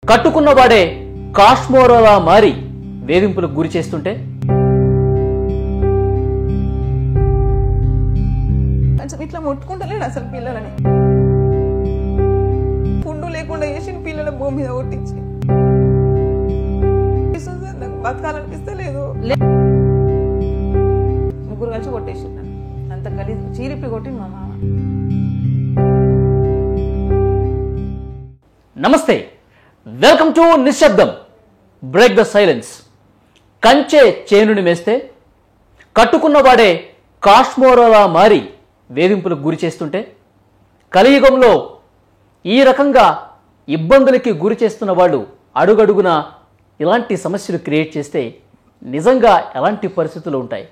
కట్టుకున్నవాడే కాశ్మోరలా మారి వేధింపులకు గురి చేస్తుంటే ఇట్లా ముట్టుకుంటలేడు అసలు పిల్లలని పుండు లేకుండా చేసిన పిల్లల భూమి మీద కొట్టించి నాకు బతకాలనిపిస్తలేదు. ముగ్గురు కలిసి కొట్టేసిండు అంత గలీజ్ చీరిపి కొట్టింది మా మామ. నమస్తే, వెల్కమ్ టు నిశ్శబ్దం. Break the silence. కంచె చేనుని మేస్తే కట్టుకున్నవాడే కాశ్మోరలా మారి వేధింపులకు గురి చేస్తుంటే కలియుగంలో ఈ రకంగా ఇబ్బందులకి గురి చేస్తున్న వాళ్ళు అడుగడుగున ఇలాంటి సమస్యలు క్రియేట్ చేస్తే నిజంగా ఎలాంటి పరిస్థితులు ఉంటాయి?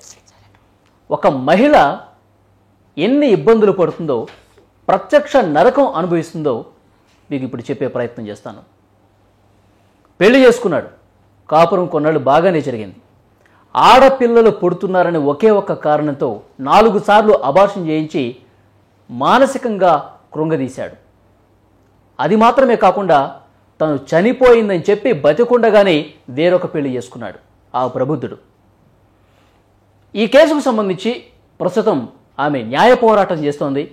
ఒక మహిళ ఎన్ని ఇబ్బందులు పడుతుందో, ప్రత్యక్ష నరకం అనుభవిస్తుందో మీకు ఇప్పుడు చెప్పే ప్రయత్నం చేస్తాను. పెళ్లి చేసుకున్నాడు, కాపురం కొన్నాళ్ళు బాగానే జరిగింది. ఆడపిల్లలు పుడుతున్నారని ఒకే ఒక్క కారణంతో 4 సార్లు అబార్షన్ చేయించి మానసికంగా కృంగదీశాడు. అది మాత్రమే కాకుండా తను చనిపోయిందని చెప్పి బతికుండగానే వేరొక పెళ్లి చేసుకున్నాడు ఆ ప్రబుద్ధుడు. ఈ కేసుకు సంబంధించి ప్రస్తుతం ఆమె న్యాయ పోరాటం చేస్తోంది.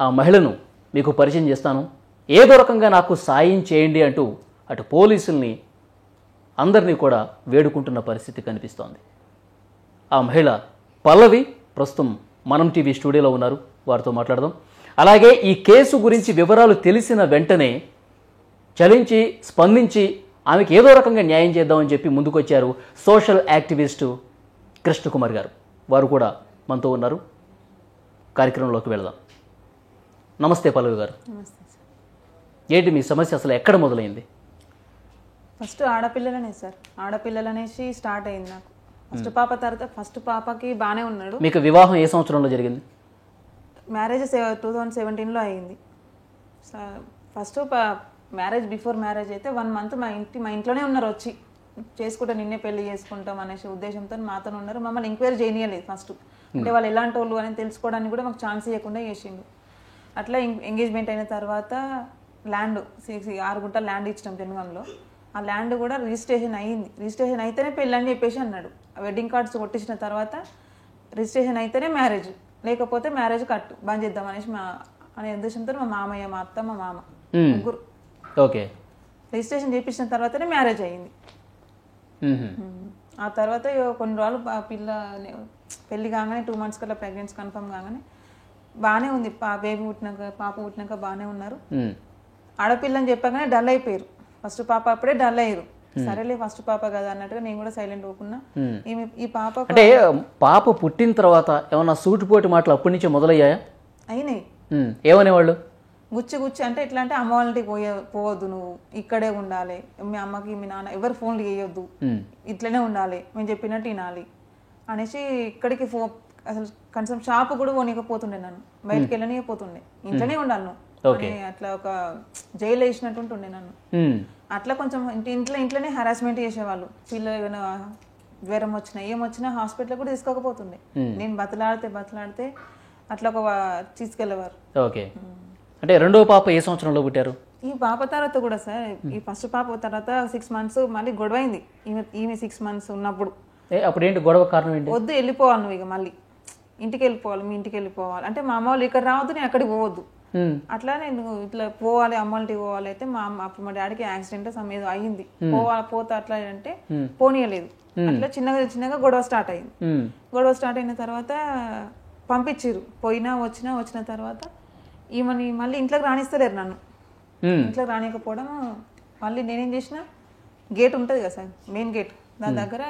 ఆ మహిళను మీకు పరిచయం చేస్తాను. ఏదో రకంగా నాకు సాయం చేయండి అంటూ అటు పోలీసుల్ని అందరినీ కూడా వేడుకుంటున్న పరిస్థితి కనిపిస్తోంది. ఆ మహిళ పల్లవి ప్రస్తుతం మనం టీవీ స్టూడియోలో ఉన్నారు, వారితో మాట్లాడదాం. అలాగే ఈ కేసు గురించి వివరాలు తెలిసిన వెంటనే చలించి స్పందించి ఆమెకి ఏదో రకంగా న్యాయం చేద్దామని చెప్పి ముందుకొచ్చారు సోషల్ యాక్టివిస్టు కృష్ణకుమార్ గారు. వారు కూడా మనతో ఉన్నారు. కార్యక్రమంలోకి వెళదాం. నమస్తే పల్లవి గారు. ఏంటి మీ సమస్య? అసలు ఎక్కడ మొదలైంది? ఫస్ట్ ఆడపిల్లలనే సార్, ఆడపిల్లలనేసి స్టార్ట్ అయింది నాకు. ఫస్ట్ పాప తర్వాత ఫస్ట్ పాపకి బాగానే ఉన్నాడు. మీకు వివాహం ఏ సంవత్సరంలో జరిగింది? మ్యారేజ్ 2017లో అయింది. ఫస్ట్ మ్యారేజ్ బిఫోర్ మ్యారేజ్ అయితే 1 మంత్ మా ఇంట్లోనే ఉన్నారు, వచ్చి చేసుకుంటే నిన్నే పెళ్లి చేసుకుంటాం అనేసి ఉద్దేశంతో మాతో ఉన్నారు. మమ్మల్ని ఎంక్వైరీ చేయనీయలేదు ఫస్ట్. అంటే వాళ్ళు ఎలాంటి వాళ్ళు అని తెలుసుకోవడానికి కూడా మాకు ఛాన్స్ ఇవ్వకుండా చేసిండు. అట్లా ఎంగేజ్మెంట్ అయిన తర్వాత ల్యాండ్ 6 గుంటల ల్యాండ్ ఇచ్చినాం జనగాంలో. ఆ ల్యాండ్ కూడా రిజిస్ట్రేషన్ అయ్యింది. రిజిస్ట్రేషన్ అయితేనే పెళ్ళి అని చెప్పేసి అన్నాడు. వెడ్డింగ్ కార్డ్స్ కొట్టించిన తర్వాత రిజిస్ట్రేషన్ అయితేనే మ్యారేజ్, లేకపోతే మ్యారేజ్ కట్టు బంద్ చేద్దాం అనేసి అనే ఉద్దేశంతో మా మామయ్య, మా అత్త, మా మామ ముగ్గురు ఓకే రిజిస్ట్రేషన్ చేయించిన తర్వాతనే మ్యారేజ్ అయ్యింది. ఆ తర్వాత కొన్ని రోజులు పిల్ల పెళ్ళి కాగానే 2 months కల్లా ప్రెగ్నెన్సీ కన్ఫర్మ్ కాగానే బాగానే ఉంది. పాప పుట్టినాక బాగానే ఉన్నారు. ఆడపిల్లని చెప్పగానే డల్ అయిపోయారు. ఫస్ట్ పాప అప్పుడే డల్ అయ్యారు. సరేలే ఫస్ట్ పాప కదా అన్నట్టుగా నేను కూడా సైలెంట్ ఊకున్నా. ఈ పాప అంటే పాప పుట్టిన తర్వాత ఏమన్నా సూటిపోటి మాటలు అప్పటి నుంచే మొదలయ్యాయా? అయినాయి. ఏమనేవాళ్ళు? గుచ్చి అంటే ఎట్లా అంటే అమ్మ వాళ్ళ ఇంటికి పోవద్దు, నువ్వు ఇక్కడే ఉండాలి, మీ అమ్మకి మీ నాన్న ఎవరు ఫోన్లు చేయొద్దు, ఇట్లనే ఉండాలి, మేము చెప్పినట్టు వినాలి అనేసి ఇక్కడికి అసలు కనీసం షాప్ కూడా పోనీకపోతుండే, నన్ను బయటకు వెళ్ళనిపోతుండే, ఇంట్లోనే ఉండాలి నువ్వు అట్లా ఒక జైలు వేసినట్టు ఉంటుండే నన్ను. అట్లా కొంచెం ఇంట్లోనే హరాస్మెంట్ చేసేవాళ్ళు. పిల్లలు ఏమైనా జ్వరం వచ్చినా ఏమొచ్చినా హాస్పిటల్ కూడా తీసుకోకపోతుండే. నేను బతలాడితే అట్లా ఒక తీసుకెళ్లేవారు. ఓకే. అంటే రెండో పాప ఏ సంవత్సరంలో పుట్టారు? ఈ పాప తర్వాత కూడా సార్, ఈ ఫస్ట్ పాప తర్వాత 6 months మళ్ళీ గొడవ అయింది. ఈమె 6 months ఉన్నప్పుడు. అప్పుడు ఏంటి గొడవ కారణం ఏంటి? వద్దు వెళ్ళిపోవాలి నువ్వు, ఇక మళ్ళీ ఇంటికి వెళ్ళిపోవాలి, మీ ఇంటికి వెళ్ళిపోవాలి అంటే మా అమ్మ వాళ్ళు ఇక్కడ రావద్దు, నేను అక్కడికి పోవద్దు. అట్లా నేను ఇట్లా పోవాలి, అమ్మ వాళ్ళకి పోవాలి. అయితే అప్పుడు మా డాడీకి యాక్సిడెంట్ ఏదో అయ్యింది. పోతా అట్లా అంటే పోనీయలేదు. అట్లా చిన్నగా గొడవ స్టార్ట్ అయింది. గొడవ స్టార్ట్ అయిన తర్వాత పంపించారు. వచ్చిన తర్వాత ఈమెని మళ్ళీ ఇంట్లోకి రాణిస్తలేరు నన్ను. ఇంట్లోకి రానియకపోవడం మళ్ళీ నేనేం చేసిన, గేట్ ఉంటుంది కదా సార్, మెయిన్ గేట్, దాని దగ్గర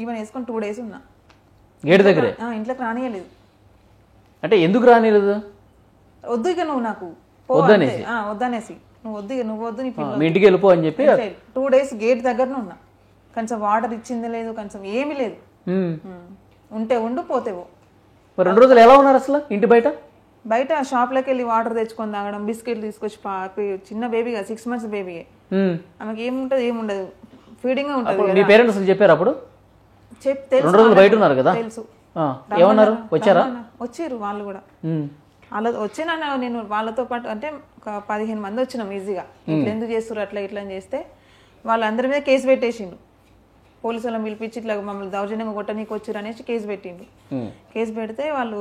ఈమెను వేసుకొని 2 days ఉన్నా. గేట్ దగ్గరే ఇంట్లోకి రానియలేదు. అంటే ఎందుకు రానియలేదు? వద్దు ఇక నువ్వు నాకు వద్దనేసి, నువ్వు వద్దు మీ ఇంటికి వెళ్ళిపో అని చెప్పి 2 days గేట్ దగ్గరనే ఉన్నా. కొంచెం వాటర్ ఇచ్చింది లేదు, కొంచెం ఏమీ లేదు. ఉంటే ఉండు, పోతేవో. 2 రోజులు ఎలా ఉన్నారు అసలు? ఇంటి బయట షాప్లోకి వెళ్ళి వాటర్ తెచ్చుకొని తాగడం, బిస్కెట్లు తీసుకొచ్చి, చిన్న బేబీగా 6 months బేబీ, ఆమెకి ఏముండదు, ఫీడింగ్ ఉంటుంది. మీ పేరెంట్స్ చెప్పారు అప్పుడు? చెప్తే 2 రోజులు బయట ఉన్నారు కదా, తెలుసు. ఏమన్నారు? వచ్చారా? వచ్చారు వాళ్ళు కూడా. అలా వచ్చి నేను వాళ్ళతో పాటు అంటే ఒక 15 మంది వచ్చినాం ఈజీగా. ఇట్లా ఎందుకు చేస్తారు అట్లా ఇట్లా అని చేస్తే వాళ్ళందరి మీద కేసు పెట్టేసిండు. పోలీసు వాళ్ళని పిలిపించి ఇట్లా మమ్మల్ని దౌర్జన్యంగా కొట్టనీకి వచ్చారు అనేసి కేసు పెట్టిండు. కేసు పెడితే వాళ్ళు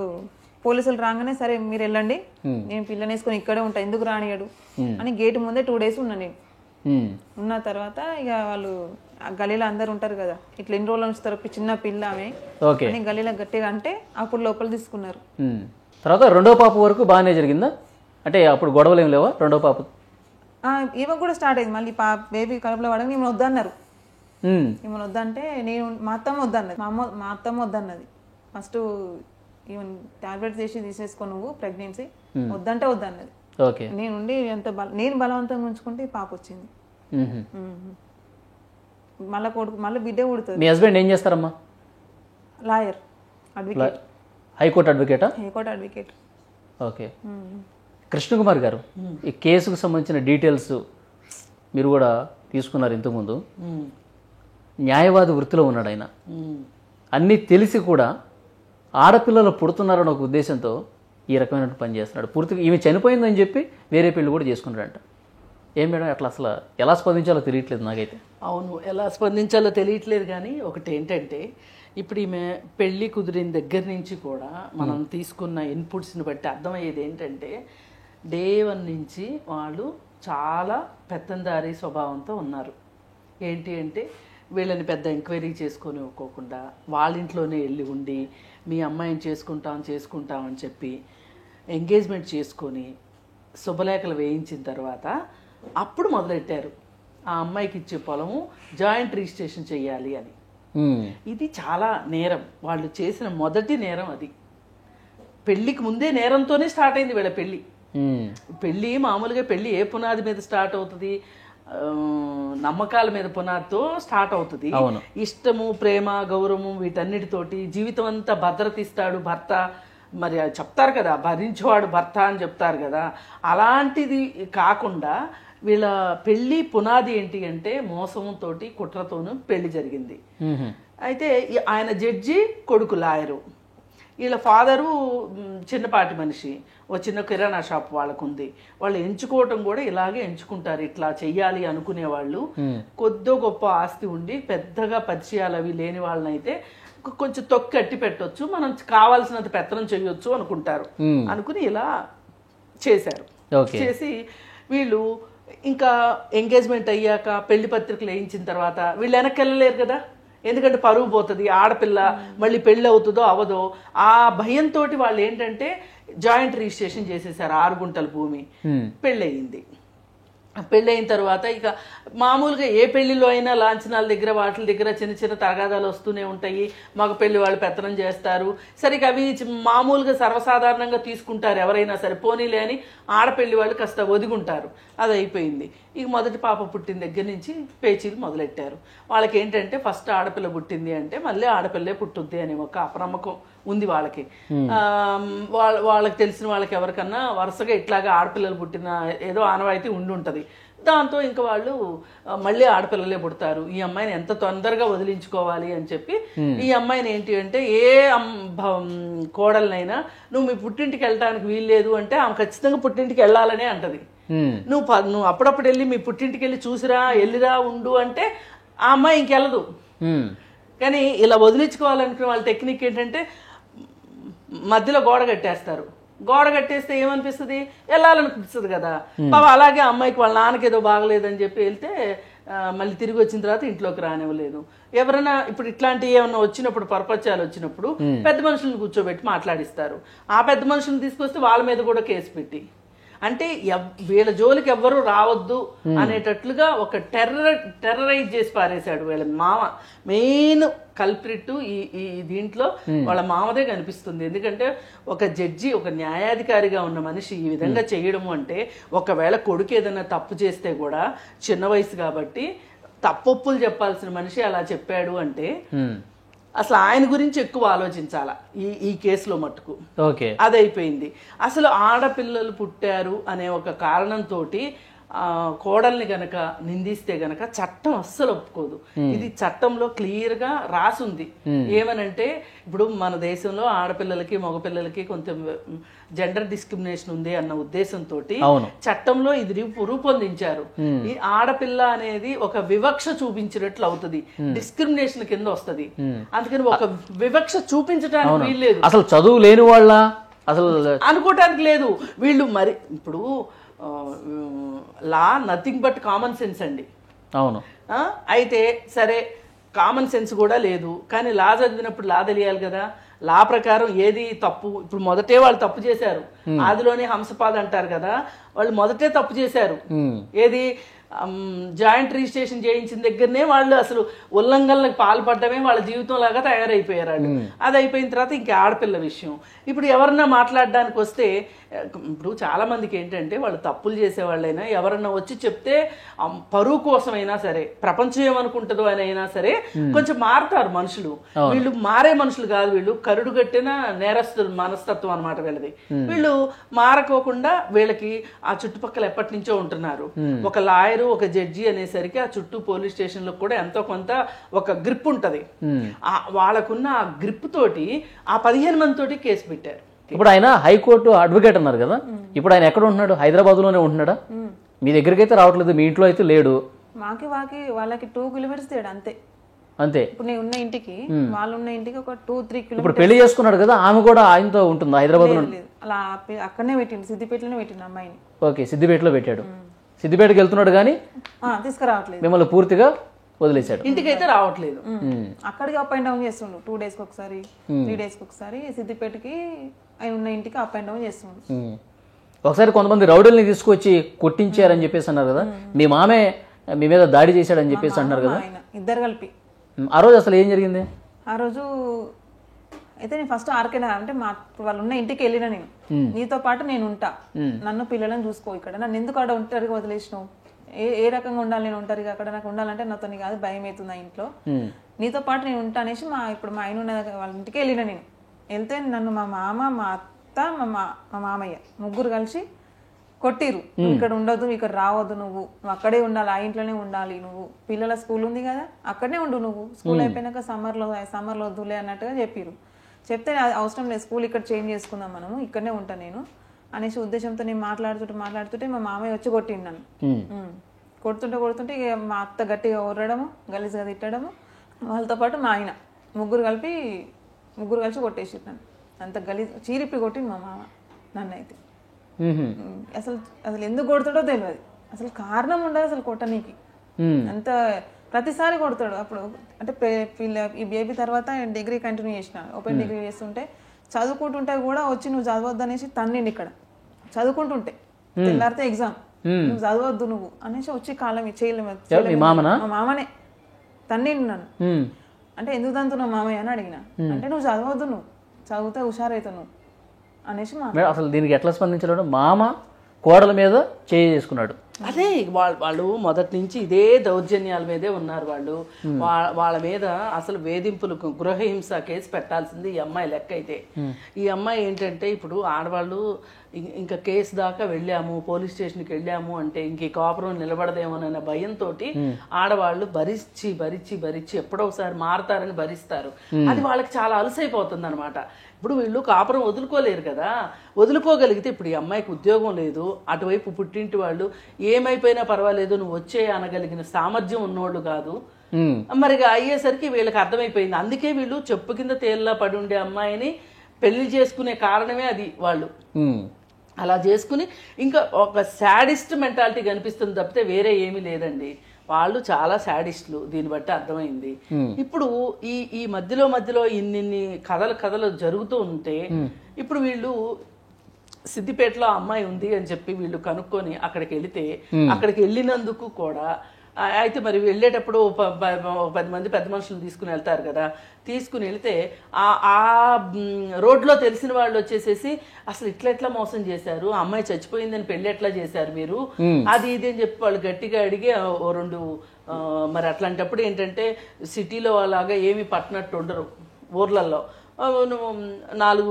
పోలీసులు రాగానే సరే మీరు వెళ్ళండి, నేను పిల్లని వేసుకొని ఇక్కడే ఉంటా, ఎందుకు రానియడు అని గేట్ ముందే 2 days ఉన్నా నేను. ఉన్న తర్వాత ఇక వాళ్ళు గలీలో అందరు ఉంటారు కదా, ఇట్లా ఎన్ని రోజులు ఉంచుతారు చిన్న పిల్ల ఆమె అని గలీలో గట్టిగా అంటే అప్పుడు లోపల తీసుకున్నారు. తర్వాత రెండో పాప వరకు బాగానే జరిగిందా? అంటే అప్పుడు గొడవలు ఏం లేవా రెండో పాప? ఈమె కూడా స్టార్ట్ అయింది మళ్ళీ బేబీ కడుపులో పడగా ఈమెను వద్దన్నారు. ఈమెను వద్దంటే నేను మా అత్తమ్మ వద్దన్నది, మా అత్తమ్మ వద్దన్నది. ఫస్ట్ ఈవెన్ టాబ్లెట్స్ చేసి తీసేసుకో నువ్వు ప్రెగ్నెన్సీ వద్దంటే వద్దన్నది. నేను బలవంతంగా ఉంచుకుంటే పాప వచ్చింది. మళ్ళీ కొడుకు మళ్ళీ బిడ్డే పుడుతుంది. మీ హస్బెండ్ ఏం చేస్తారమ్మా? Lawyer, advocate. హైకోర్టు అడ్వకేటా? High court advocate. ఓకే. కృష్ణకుమార్ గారు, ఈ కేసుకు సంబంధించిన డీటెయిల్స్ మీరు కూడా తీసుకున్నారు ఇంతకుముందు. న్యాయవాది వృత్తిలో ఉన్నాడు ఆయన. అన్నీ తెలిసి కూడా ఆడపిల్లలు పుడుతున్నారన్న ఒక ఉద్దేశంతో ఈ రకమైన పని చేస్తున్నాడు. పూర్తిగా ఈమె చనిపోయిందని చెప్పి వేరే పెళ్లి కూడా చేసుకున్నాడంట. ఏం మేడం అట్లా అసలు ఎలా స్పందించాలో తెలియట్లేదు నాకైతే. అవును, ఎలా స్పందించాలో తెలియట్లేదు. కానీ ఒకటి ఏంటంటే ఇప్పుడు ఈమె పెళ్ళి కుదిరిన దగ్గర నుంచి కూడా మనం తీసుకున్న ఇన్పుట్స్ని బట్టి అర్థమయ్యేది ఏంటంటే డే 1 నుంచి వాళ్ళు చాలా పెత్తందారీ స్వభావంతో ఉన్నారు. ఏంటి అంటే వీళ్ళని పెద్ద ఎంక్వైరీ చేసుకొని ఇవ్వకోకుండా వాళ్ళ ఇంట్లోనే వెళ్ళి ఉండి మీ అమ్మాయిని చేసుకుంటామని చెప్పి ఎంగేజ్మెంట్ చేసుకొని శుభలేఖలు వేయించిన తర్వాత అప్పుడు మొదలెట్టారు ఆ అమ్మాయికి ఇచ్చే పొలము జాయింట్ రిజిస్ట్రేషన్ చేయాలి అని. ఇది చాలా నేరం, వాళ్ళు చేసిన మొదటి నేరం అది. పెళ్ళికి ముందే నేరంతోనే స్టార్ట్ అయింది వీళ్ళ పెళ్ళి. మామూలుగా పెళ్ళి ఏ పునాది మీద స్టార్ట్ అవుతుంది? నమ్మకాల మీద పునాదితో స్టార్ట్ అవుతుంది. ఇష్టము, ప్రేమ, గౌరవము వీటన్నిటితోటి జీవితం అంతా భద్రత ఇస్తాడు భర్త. మరి చెప్తారు కదా భరించేవాడు భర్త అని చెప్తారు కదా, అలాంటిది కాకుండా వీళ్ళ పెళ్ళి పునాది ఏంటి అంటే మోసంతో కుట్రతోనూ పెళ్లి జరిగింది. అయితే ఆయన జడ్జి, కొడుకు లాయరు, వీళ్ళ ఫాదరు చిన్నపాటి మనిషి, ఓ చిన్న కిరాణా షాప్ వాళ్ళకు ఉంది. వాళ్ళు ఎంచుకోవటం కూడా ఇలాగే ఎంచుకుంటారు, ఇట్లా చెయ్యాలి అనుకునే వాళ్ళు. కొద్దో గొప్ప ఆస్తి ఉండి పెద్దగా పరిచయాలు అవి లేని వాళ్ళనైతే కొంచెం తొక్కి అట్టి పెట్టొచ్చు, మనం కావాల్సినంత పెత్తనం చేయొచ్చు అనుకుంటారు. అనుకుని ఇలా చేశారు. చేసి వీళ్ళు ఇంకా ఎంగేజ్మెంట్ అయ్యాక పెళ్లి పత్రికలు వేయించిన తర్వాత వీళ్ళు వెనక్కి వెళ్ళలేరు కదా, ఎందుకంటే పరువు పోతుంది, ఆడపిల్ల మళ్ళీ పెళ్ళి అవుతుందో అవదో ఆ భయంతో వాళ్ళు ఏంటంటే జాయింట్ రిజిస్ట్రేషన్ చేసేసారు. 6 గుంటల భూమి. పెళ్ళయింది. పెళ్ళయిన తర్వాత ఇక మామూలుగా ఏ పెళ్లిలో అయినా లాంఛనాల దగ్గర వాటి దగ్గర చిన్న చిన్న తగాదాలు వస్తూనే ఉంటాయి. మగ పెళ్లి వాళ్ళు పెత్తనం చేస్తారు. సరిగ్గా అవి మామూలుగా సర్వసాధారణంగా తీసుకుంటారు ఎవరైనా సరే, పోనీలే అని ఆడపెళ్లి వాళ్ళు కాస్త ఒదిగుంటారు. అది అయిపోయింది. ఇక మొదటి పాప పుట్టిన దగ్గర నుంచి పేచీలు మొదలెట్టారు. వాళ్ళకి ఏంటంటే ఫస్ట్ ఆడపిల్ల పుట్టింది అంటే మళ్ళీ ఆడపిల్లే పుట్టుద్ది అనే ఒక అప్రమకం ఉంది వాళ్ళకి. వాళ్ళకి తెలిసిన వాళ్ళకి ఎవరికన్నా వరుసగా ఇట్లాగా ఆడపిల్లలు పుట్టిన ఏదో ఆనవాయితీ ఉండి ఉంటుంది. దాంతో ఇంకా వాళ్ళు మళ్ళీ ఆడపిల్లలే పుడతారు, ఈ అమ్మాయిని ఎంత తొందరగా వదిలించుకోవాలి అని చెప్పి ఈ అమ్మాయిని ఏంటి అంటే ఏ కోడలనైనా నువ్వు మీ పుట్టింటికి వెళ్ళడానికి వీల్లేదు అంటే ఆమె ఖచ్చితంగా పుట్టింటికి వెళ్ళాలనే అంటది. నువ్వు అప్పుడప్పుడు వెళ్ళి మీ పుట్టింటికి వెళ్ళి చూసిరా వెళ్ళిరా ఉండు అంటే ఆ అమ్మాయి ఇంకెళ్ళదు. కానీ ఇలా వదిలించుకోవాలనుకునే వాళ్ళ టెక్నిక్ ఏంటంటే మధ్యలో గోడ కట్టేస్తారు. గోడ కట్టేస్తే ఏమనిపిస్తుంది, వెళ్ళాలనిపిస్తుంది కదా. పాప అలాగే అమ్మాయికి వాళ్ళ నాన్నకి ఏదో బాగలేదని చెప్పి వెళ్తే మళ్ళీ తిరిగి వచ్చిన తర్వాత ఇంట్లోకి రానివ్వలేదు. ఎవరైనా ఇప్పుడు ఇట్లాంటివి ఏమన్నా వచ్చినప్పుడు పరపత్యాలు వచ్చినప్పుడు పెద్ద మనుషులను కూర్చోబెట్టి మాట్లాడిస్తారు. ఆ పెద్ద మనుషులను తీసుకొస్తే వాళ్ళ మీద కూడా కేసు పెట్టి అంటే వీళ్ళ జోలికి ఎవ్వరూ రావద్దు అనేటట్లుగా ఒక టెర్రరైజ్ చేసి పారేశాడు వీళ్ళ మామ. మెయిన్ కల్ప్రిట్ ఈ దీంట్లో వాళ్ళ మామదే కనిపిస్తుంది. ఎందుకంటే ఒక జడ్జి, ఒక న్యాయాధికారిగా ఉన్న మనిషి ఈ విధంగా చేయడము అంటే, ఒకవేళ కొడుకు ఏదైనా తప్పు చేస్తే కూడా చిన్న వయసు కాబట్టి తప్పొప్పులు చెప్పాల్సిన మనిషి అలా చెప్పాడు అంటే అసలు ఆయన గురించి ఎక్కువ ఆలోచించాలా ఈ కేసులో మట్టుకు. అదైపోయింది. అసలు ఆడపిల్లలు పుట్టారు అనే ఒక కారణంతో కోడల్ని గనక నిందిస్తే గనక చట్టం అస్సలు ఒప్పుకోదు. ఇది చట్టంలో క్లియర్ గా రాసుంది. ఏమనంటే ఇప్పుడు మన దేశంలో ఆడపిల్లలకి మగపిల్లలకి కొంచెం జెండర్ డిస్క్రిమినేషన్ ఉంది అన్న ఉద్దేశంతో చట్టంలో ఇది రూపొందించారు. ఈ ఆడపిల్ల అనేది ఒక వివక్ష చూపించినట్లు అవుతుంది, డిస్క్రిమినేషన్ కింద వస్తుంది. అందుకని ఒక వివక్ష చూపించడానికి వీల్లేదు. అసలు చదువు లేని వాళ్ళ అసలు అనుకోవటానికి లేదు. వీళ్ళు మరి ఇప్పుడు లా నథింగ్ బట్ కామన్ సెన్స్ అండి. అవును. అయితే సరే కామన్ సెన్స్ కూడా లేదు, కానీ లా చదివినప్పుడు లా తెలియాలి కదా. లా ప్రకారం ఏది తప్పు. ఇప్పుడు మొదటే వాళ్ళు తప్పు చేశారు, ఆదిలోనే హంసపాద అంటారు కదా, వాళ్ళు మొదటే తప్పు చేశారు. ఏది జాయింట్ రిజిస్ట్రేషన్ చేయించిన దగ్గరనే వాళ్ళు అసలు ఉల్లంఘనలకు పాల్పడమే వాళ్ళ జీవితం లాగా తయారైపోయారు. అది అయిపోయిన తర్వాత ఇంకా ఆడపిల్ల విషయం. ఇప్పుడు ఎవరన్నా మాట్లాడడానికి వస్తే, ఇప్పుడు చాలా మందికి ఏంటంటే వాళ్ళు తప్పులు చేసేవాళ్ళైనా ఎవరన్నా వచ్చి చెప్తే పరువు కోసమైనా సరే, ప్రపంచం ఏమనుకుంటుందో అని అయినా సరే కొంచెం మారుతారు మనుషులు. వీళ్ళు మారే మనుషులు కాదు, వీళ్ళు కరుడు కట్టిన నేరస్తుల మనస్తత్వం అనమాట వీళ్ళది. వీళ్ళు మారకోకుండా వీళ్ళకి ఆ చుట్టుపక్కల ఎప్పటి నుంచో ఉంటున్నారు. ఒక లాయర్ ఒక జడ్జి అనేసరికి ఆ చుట్టూ పోలీస్ స్టేషన్ లో కూడా ఎంతో కొంత ఒక గ్రిప్ ఉంటది. వాళ్ళకున్న ఆ గ్రిప్ తోటి ఆ 15 మంది తోటి కేసు పెట్టారు. ఇప్పుడు ఆయన హైకోర్టు అడ్వకేట్ అన్నారు కదా, ఇప్పుడు ఆయన ఎక్కడ ఉంటున్నాడు? హైదరాబాద్ లోనే ఉంటున్నాడా? మీ దగ్గరికి అయితే రావట్లేదు, మీ ఇంట్లో అయితే లేడు. వాళ్ళకి 2 కిలోమీటర్స్ తేడా అంతే. అంతే. ఇప్పుడు నేను ఉన్న ఇంటికి వాళ్ళు ఉన్న ఇంటికి ఒక 2-3 కిలోమీటర్స్. ఇప్పుడు పెళ్లి చేసుకున్నాడు కదా, ఆమె కూడా ఆయనతో ఉంటుంది హైదరాబాద్ లో? అలా అక్కడనే పెట్టిండు, సిద్దిపేటలోనే పెట్టిండు అమ్మాయిని. ఓకే, సిద్దిపేటలో పెట్టాడు. సిద్దిపేటకి వెళ్తున్నాడు కానీ తీసుకురావట్లేదు, మిమ్మల్ని పూర్తిగా వదిలేశాడు. ఇంటికైతే రావట్లేదు. అక్కడికి అప్ అండ్ డౌన్ చేస్తుండు. 2 days కి ఒకసారి, 3 days కి ఒకసారి సిద్దిపేటకి ఆయన ఉన్న ఇంటికి అప్ అండ్ డౌన్ చేస్తుండు. ఒకసారి కొంతమంది రౌడీల్ని తీసుకొచ్చి కొట్టించారని చెప్పేసి అన్నారు కదా, మీ మామే మీ మీద దాడి చేశాడని చెప్పేసి అంటున్నారు కదా, ఇద్దరు కలిపి. ఆ రోజు అసలు ఏం జరిగింది? ఆ రోజు అయితే నేను ఫస్ట్ ఆర్కేనా అంటే వాళ్ళు ఉన్న ఇంటికి వెళ్ళినా, నేను నీతో పాటు నేను ఉంటా, నన్ను పిల్లలను చూసుకో, ఇక్కడ నన్ను ఎందుకు అక్కడ ఒంటరిగా వదిలేసినావు, ఏ రకంగా ఉండాలి నేను ఒంటరిగా, అక్కడ నాకు ఉండాలంటే నాతో కాదు, భయం అవుతుంది ఆ ఇంట్లో, నీతో పాటు నేను ఉంటా అనేసి ఇప్పుడు మా ఆయన ఉన్న వాళ్ళ ఇంటికి వెళ్ళినా. నేను వెళ్తే నన్ను మా మామ, మా అత్త, మా మామయ్య ముగ్గురు కలిసి కొట్టిరు. నువ్వు ఇక్కడ ఉండొద్దు, ఇక్కడ రావద్దు, నువ్వు అక్కడే ఉండాలి, ఆ ఇంట్లోనే ఉండాలి, నువ్వు పిల్లల స్కూల్ ఉంది కదా అక్కడనే ఉండు, నువ్వు స్కూల్ అయిపోయినాక సమ్మర్లో వద్దులే అన్నట్టుగా చెప్పిరు. చెప్తే అవసరం లేదు, స్కూల్ ఇక్కడ చేంజ్ చేసుకుందాం, మనము ఇక్కడనే ఉంటా నేను అనేసి ఉద్దేశంతో నేను మాట్లాడుతుంటే మా మామయ్య వచ్చి కొట్టిండు నన్ను. కొడుతుంటే ఇక మా అత్త గట్టిగా ఊరడము, గలీజ్గా తిట్టడము, వాళ్ళతో పాటు మా ఆయన ముగ్గురు కలిసి కొట్టేసి నన్ను. అంత గలీజ్ చీరిప్పి కొట్టింది మా మామ నన్ను. అయితే అసలు ఎందుకు కొడతాడో తెలియదు, అసలు కారణం ఉండదు అసలు కొట్టనీకి. అంత ప్రతిసారి కొడతాడు. అప్పుడు అంటే ఈ బేబీ తర్వాత డిగ్రీ కంటిన్యూ చేసిన, ఓపెన్ డిగ్రీ చేస్తుంటే చదువుకుంటుంటే కూడా వచ్చి నువ్వు చదవద్దు అనేసి తన్నిండి. ఇక్కడ చదువుకుంటుంటే తెల్లారితే ఎగ్జామ్, నువ్వు చదవద్దు నువ్వు అనేసి వచ్చి కాలం చేయలేము. మా మామనే తన్నిండి నన్ను. అంటే ఎందుకు తంతున్నావు మామయ్య అని అడిగిన. అంటే నువ్వు చదవద్దు, నువ్వు చదివితే హుషారైతావు నువ్వు అనేసి. అసలు దీనికి ఎట్లా స్పందించడం? మామ కోడల మీద చేసుకున్నాడు. అదే వాళ్ళు మొదటి నుంచి ఇదే దౌర్జన్యాల మీదే ఉన్నారు. వాళ్ళ మీద అసలు వేధింపులు, గృహహింస కేసు పెట్టాల్సింది ఈ అమ్మాయి లెక్క. అయితే ఈ అమ్మాయి ఏంటంటే ఇప్పుడు ఆడవాళ్ళు ఇంకా కేసు దాకా వెళ్ళాము, పోలీస్ స్టేషన్కి వెళ్ళాము అంటే ఇంక కాపురం నిలబడదేమోనన్న భయంతో ఆడవాళ్ళు భరించి ఎప్పుడో ఒకసారి మారతారని భరిస్తారు. అది వాళ్ళకి చాలా అలసైపోతుంది అనమాట. ఇప్పుడు వీళ్ళు కాపురం వదులుకోలేరు కదా, వదులుకోగలిగితే ఇప్పుడు ఈ అమ్మాయికి ఉద్యోగం లేదు, అటువైపు పుట్టింటి వాళ్ళు ఏమైపోయినా పర్వాలేదు నువ్వు వచ్చే అనగలిగిన సామర్థ్యం ఉన్నోళ్ళు కాదు. మరి అయ్యేసరికి వీళ్ళకి అర్థమైపోయింది. అందుకే వీళ్ళు చెప్పు కింద తేల్లా పడి ఉండే అమ్మాయిని పెళ్లి చేసుకునే కారణమే అది. వాళ్ళు అలా చేసుకుని ఇంకా ఒక శాడిస్ట్ మెంటాలిటీ కనిపిస్తుంది తప్పితే వేరే ఏమీ లేదండి. వాళ్ళు చాలా శాడిస్టులు, దీన్ని బట్టి అర్థమైంది. ఇప్పుడు ఈ మధ్యలో ఇన్ని కథలు జరుగుతూ ఉంటే ఇప్పుడు వీళ్ళు సిద్దిపేటలో అమ్మాయి ఉంది అని చెప్పి వీళ్ళు కనుక్కొని అక్కడికి వెళితే, అక్కడికి వెళ్ళినందుకు కూడా అయితే మరి వెళ్ళేటప్పుడు 10 మంది పెద్ద మనుషులు తీసుకుని వెళ్తారు కదా, తీసుకుని వెళితే ఆ రోడ్లో తెలిసిన వాళ్ళు వచ్చేసేసి అసలు ఇట్లా మోసం చేశారు, అమ్మాయి చచ్చిపోయిందని పెళ్లి ఎట్లా చేశారు మీరు, అది ఇది అని చెప్పి వాళ్ళు గట్టిగా అడిగి 2 మరి అట్లాంటప్పుడు ఏంటంటే సిటీలో అలాగా ఏమి పట్టినట్టు ఉండరు, ఊర్లలో 4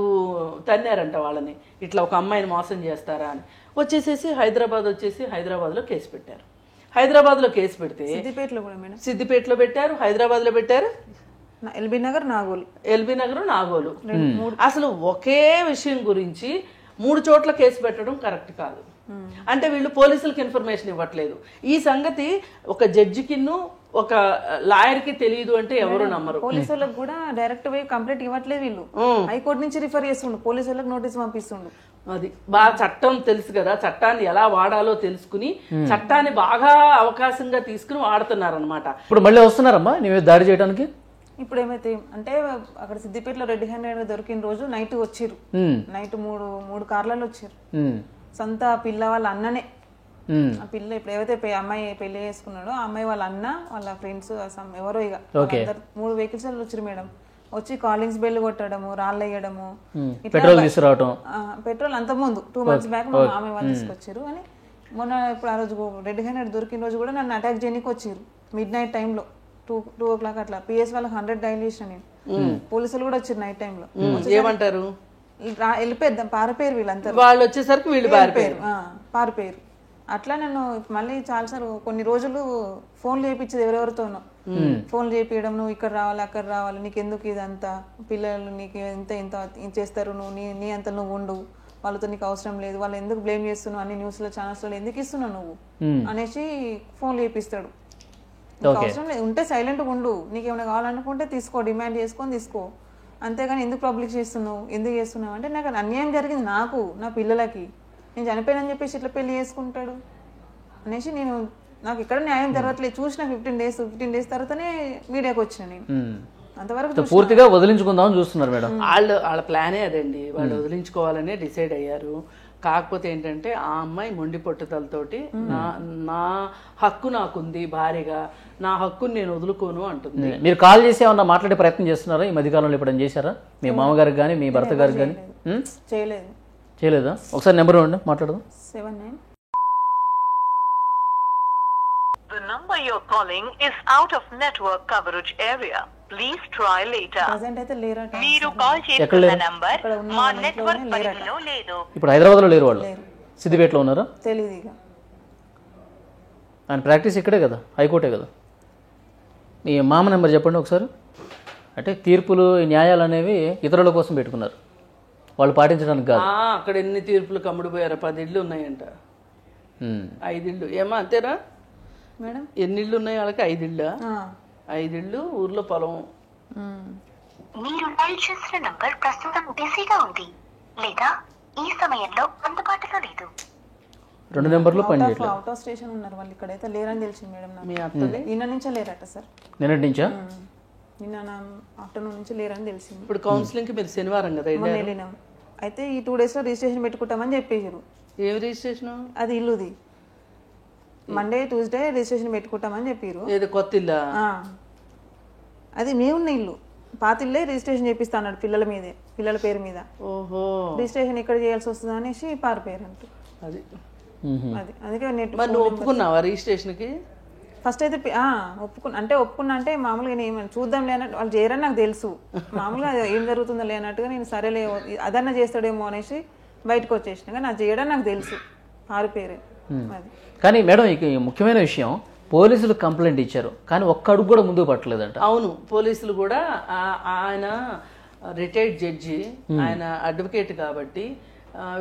తన్నారంట వాళ్ళని, ఇట్లా ఒక అమ్మాయిని మోసం చేస్తారా అని. వచ్చేసేసి హైదరాబాద్లో కేసు పెట్టారు. హైదరాబాద్లో కేసు పెడితే సిద్దిపేటలో కూడా మేడం, సిద్దిపేటలో పెట్టారు, హైదరాబాద్లో పెట్టారు, ఎల్బీ నగర్ నాగోలు. అసలు ఒకే విషయం గురించి 3 చోట్ల కేసు పెట్టడం కరెక్ట్ కాదు. అంటే వీళ్ళు పోలీసులకు ఇన్ఫర్మేషన్ ఇవ్వట్లేదు. ఈ సంగతి ఒక జడ్జికిను ఒక లాయర్కి తెలియదు అంటే ఎవరు నమ్మరు. పోలీసు వాళ్ళకి కూడా డైరెక్ట్ పోయి కంప్లైంట్ ఇవ్వట్లేదు వీళ్ళు, హైకోర్టు నుంచి రిఫర్ చేస్తుండు, పోలీసు వాళ్ళకి నోటీస్ పంపిస్తుండు. అది బాగా చట్టం తెలుసు కదా, చట్టాన్ని ఎలా వాడాలో తెలుసుకుని చట్టాన్ని బాగా అవకాశంగా తీసుకుని వాడుతున్నారు అనమాట. ఇప్పుడు మళ్ళీ వస్తున్నారమ్మా నీవే దాడి చేయడానికి? ఇప్పుడు ఏమైతే అంటే అక్కడ సిద్దిపేటలో రెడ్ హ్యాండెడ్ దొరికిన రోజు నైట్ వచ్చిర్రు, నైట్ మూడు కార్లలో వచ్చారు. సొంత పిల్ల వాళ్ళ అన్ననే, ఆ పిల్ల ఇప్పుడు ఏవైతే అమ్మాయి పెళ్లి చేసుకున్నాడో ఆ అమ్మాయి వాళ్ళ అన్న వాళ్ళ ఫ్రెండ్స్ ఎవరో ఇక 3 వెహికల్స్ వచ్చారు మేడం. వచ్చి కాలింగ్స్ బెల్ కొట్టడము, రాళ్ళు వేయడము, పెట్రోల్ తీసుకురావడం. పెట్రోల్ అంత ముందు 2 months బ్యాక్ మా మామయ్య వాళ్ళు తీసుకొచ్చారు. అని మొన్న ఇప్పుడు ఆ రోజు రెడ్ హ్యాండెడ్ దొరికిన రోజు కూడా నన్ను అటాక్ చేయడానికి వచ్చారు మిడ్ నైట్ టైంలో 2 o'clock అట్లా. పిఎస్ వాళ్ళకి 100 డైల్ చేసిన నేను. పోలీసులు కూడా వచ్చారు నైట్ టైంలో. ఏమంటారు? వెళ్ళిపోద్దాం పారిపోయారు వీళ్ళంతా. వాళ్ళు వచ్చేసరికి వీళ్ళు పారిపోయారు. అట్లా నేను మళ్ళీ చాలాసార్లు కొన్ని రోజులు ఫోన్లు చేయించేది ఎవరెవరితోనో, ఫోన్లు చేయించడం, నువ్వు ఇక్కడ రావాలి అక్కడ రావాలి, నీకు ఎందుకు ఇదంతా, పిల్లలు నీకు ఇంత చేస్తారు, నువ్వు నీ అంత నువ్వు ఉండు, వాళ్ళతో నీకు అవసరం లేదు, వాళ్ళు ఎందుకు బ్లేమ్ చేస్తున్నావు, అన్ని న్యూస్లో ఛానల్స్లో ఎందుకు ఇస్తున్నావు నువ్వు అనేసి ఫోన్లు చేపిస్తాడు. అవసరం లేదు, ఉంటే సైలెంట్గా ఉండు, నీకు ఏమైనా కావాలనుకుంటే తీసుకో, డిమాండ్ చేసుకొని తీసుకో, అంతేగాని ఎందుకు పబ్లిక్ చేస్తున్నావు, ఎందుకు చేస్తున్నావు అంటే నాకు అన్యాయం జరిగింది, నాకు నా పిల్లలకి, నేను చనిపోయానని చెప్పేసి ఇట్లా పెళ్లి చేసుకుంటాడు అనేసి నాకు ఇక్కడ న్యాయం జరగట్లేదు చూసిన 15 days తర్వాతనే మీడియాకి వచ్చిన నేను. అంతవరకు పూర్తిగా వదిలించుకుందామని చూస్తున్నారు మేడం. వాళ్ళ ప్లానే అదండి, వాళ్ళు వదిలించుకోవాలనే డిసైడ్ అయ్యారు. కాకపోతే ఏంటంటే ఆ అమ్మాయి మొండి పట్టుదలతోటి నా హక్కు నాకుంది భారీగా, నా హక్కుని నేను వదులుకోను అంటుంది. మీరు కాల్ చేసి ఏమన్నా మాట్లాడే ప్రయత్నం చేస్తున్నారా ఈ మధ్యకాలంలో? ఎప్పుడైనా చేశారా మీ మామగారికి కానీ మీ భర్త గారికి కానీ? చేయలేదా? ఒకసారి నెంబర్ ఇవ్వండి, మాట్లాడదాం. 79. The number you're calling is out of network coverage area. Please try later. Present అయితే లేరట. మీరు కాల్ చేస్తున్న నంబర్ మా నెట్వర్క్ పరిధిలో లేదు. ఇప్పుడు హైదరాబాద్లో లేరు వాళ్ళు, సిద్దిపేటలో ఉన్నారా? తెలియదు ఇక. ఆయన ప్రాక్టీస్ ఇక్కడే కదా, హైకోర్టే కదా. మీ మామ నెంబర్ చెప్పండి ఒకసారి. అంటే తీర్పులు న్యాయాలు అనేవి ఇతరుల కోసం పెట్టుకున్నారు, వాళ్ళు పాటించడానికి కాదు. అక్కడ ఎన్ని తీర్పులు కమ్ముడిపోయారు? 10 ఇళ్ళు ఉన్నాయంట. 5 ఇళ్ళు ఏమా అంతేనా మేడం? ఎన్ని ఇళ్ళు ఉన్నాయి వాళ్ళకి? 5 ఇళ్ళ? 5 ఇళ్ళు, ఊర్లో పొలం. మీరు డయల్ చేసిన నంబర్ ప్రస్తుతం బిజీగా ఉంది లేదా ఈ సమయంలో అందుబాటులో లేదు. 2 నెంబర్లు పనిచేయట్లేదు. అవుట్ ఆఫ్ స్టేషన్ ఉన్నారు వాళ్ళు, ఇక్కడైతే లేరని తెలిసింది మేడం నాకు. మీ అత్తది నిన్న నుంచే లేరట సార్. నిన్నటి నుంచా? నిన్న ఆఫ్టర్నూన్ నుంచి లేరని తెలిసింది. ఇప్పుడు కౌన్సిలింగ్కి మీరు శనివారం కదా వెళ్ళినాం. అయితే ఈ 2 days లో రిజిస్ట్రేషన్ పెట్టుకుంటామని చెప్పేసారు. ఏం రిజిస్ట్రేషన్? అది ఇల్లుది. మండే ట్యూస్డే రిజిస్ట్రేషన్ పెట్టుకుంటామని చెప్పారు. ఏదో కొత్త ఇల్లా? అది మేమున్న ఇల్లు, పాత ఇల్లే రిజిస్ట్రేషన్ చేపిస్తా అన్నాడు పిల్లల పేరు మీద. ఓహో, రిజిస్ట్రేషన్ ఇక్కడ చేయాల్సి వస్తుంది అనేసి పారిపోయారు అంటూ. అది అందుకే నెట్. నువ్వు ఒప్పుకున్నావా రిజిస్ట్రేషన్కి? ఫస్ట్ అయితే ఒప్పుకున్నా అంటే మామూలుగా నేను చూద్దాంలే అన్నట్టు, వాళ్ళు చేయరని నాకు తెలుసు, మామూలుగా ఏం జరుగుతుందో లే అన్నట్టుగా నేను సరేలే అదన్నా చేస్తాడేమో అనేసి బయటకు వచ్చేసిన. కానీ అది చేయడం నాకు తెలుసు, పారిపోయారు అది. కానీ మేడం ఇక ముఖ్యమైన విషయం, పోలీసులు కంప్లైంట్ ఇచ్చారు కానీ ఒక్క అడుగు కూడా ముందుకు పట్టలేదంట. అవును, పోలీసులు కూడా ఆయన రిటైర్డ్ జడ్జి, ఆయన అడ్వకేట్ కాబట్టి